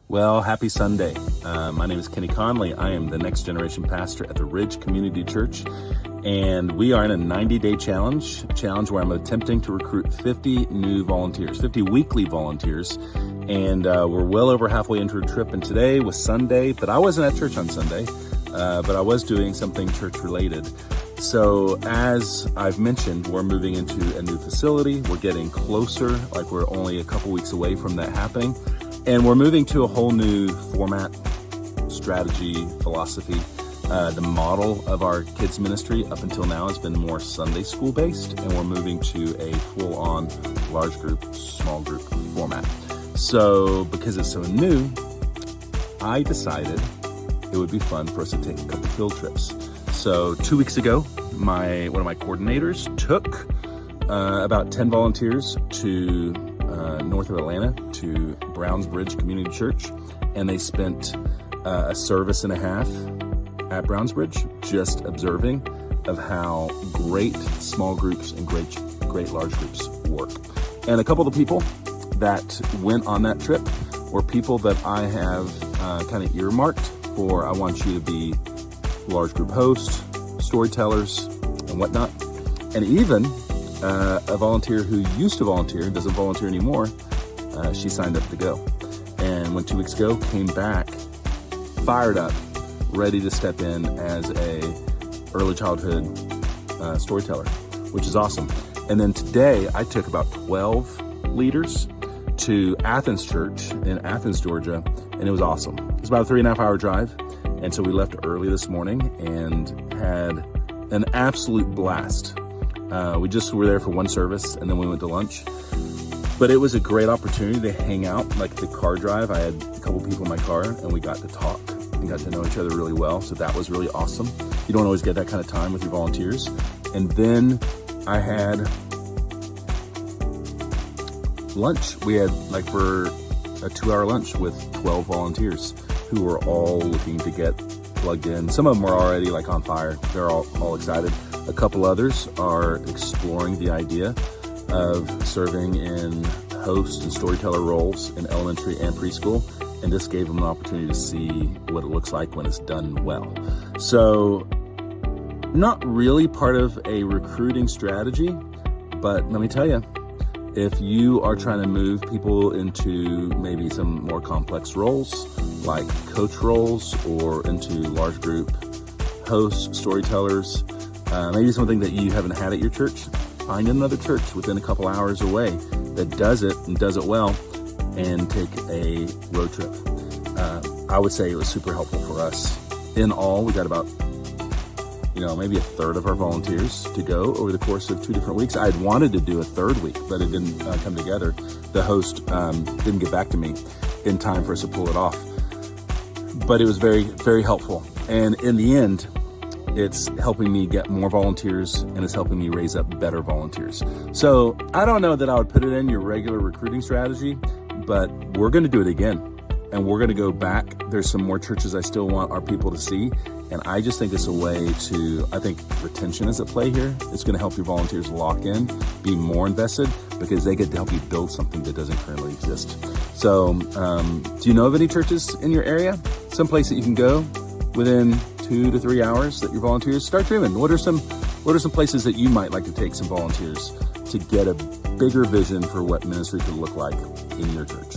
Well, happy Sunday. My name is Kenny Conley. I am the next generation pastor at the Ridge Community Church, and we are in a 90-day challenge where I'm attempting to recruit 50 new volunteers, 50 weekly volunteers, and we're well over halfway into a trip, and today was Sunday, but I wasn't at church on Sunday, but I was doing something church-related. So as I've mentioned, we're moving into a new facility. We're getting closer, like we're only a couple weeks away from that happening. And we're moving to a whole new format, strategy, philosophy. The model of our kids ministry up until now has been more Sunday school based, and we're moving to a full-on large group, small group format. So because it's so new, I decided it would be fun for us to take a couple field trips. So 2 weeks ago, one of my coordinators took about 10 volunteers to north of Atlanta to Browns Bridge Community Church, and they spent a service and a half at Browns Bridge just observing of how great small groups and great large groups work. And a couple of the people that went on that trip were people that I have kind of earmarked for, I want you to be large group hosts, storytellers, and whatnot. And even a volunteer who used to volunteer and doesn't volunteer anymore, she signed up to go. And when 2 weeks ago, came back, fired up, ready to step in as a early childhood storyteller, which is awesome. And then today, I took about 12 leaders to Athens Church in Athens, Georgia, and it was awesome. It was about a 3.5 hour drive. And so we left early this morning and had an absolute blast. We just were there for one service and then we went to lunch. But it was a great opportunity to hang out, like the car drive. I had a couple people in my car and we got to talk and got to know each other really well. So that was really awesome. You don't always get that kind of time with your volunteers. And then I had lunch. We had for a 2-hour lunch with 12 volunteers who were all looking to get plugged in. Some of them are already on fire. They're all excited. A couple others are exploring the idea of serving in host and storyteller roles in elementary and preschool, and this gave them an opportunity to see what it looks like when it's done well. So, not really part of a recruiting strategy, but let me tell you, if you are trying to move people into maybe some more complex roles, like coach roles, or into large group hosts, storytellers, maybe something that you haven't had at your church, find another church within a couple hours away that does it and does it well, and take a road trip. I would say it was super helpful for us. In all, we got about maybe a third of our volunteers to go over the course of 2 different weeks. I had wanted to do a third week, but it didn't come together. The host didn't get back to me in time for us to pull it off. But it was very, very helpful. And in the end, it's helping me get more volunteers and it's helping me raise up better volunteers. So I don't know that I would put it in your regular recruiting strategy, but we're going to do it again. And we're going to go back. There's some more churches I still want our people to see. And I just think it's a way to, I think retention is at play here. It's going to help your volunteers lock in, be more invested, because they get to help you build something that doesn't currently exist. So do you know of any churches in your area? Some place that you can go within 2 to 3 hours that your volunteers start dreaming? What are some places that you might like to take some volunteers to get a bigger vision for what ministry could look like in your church?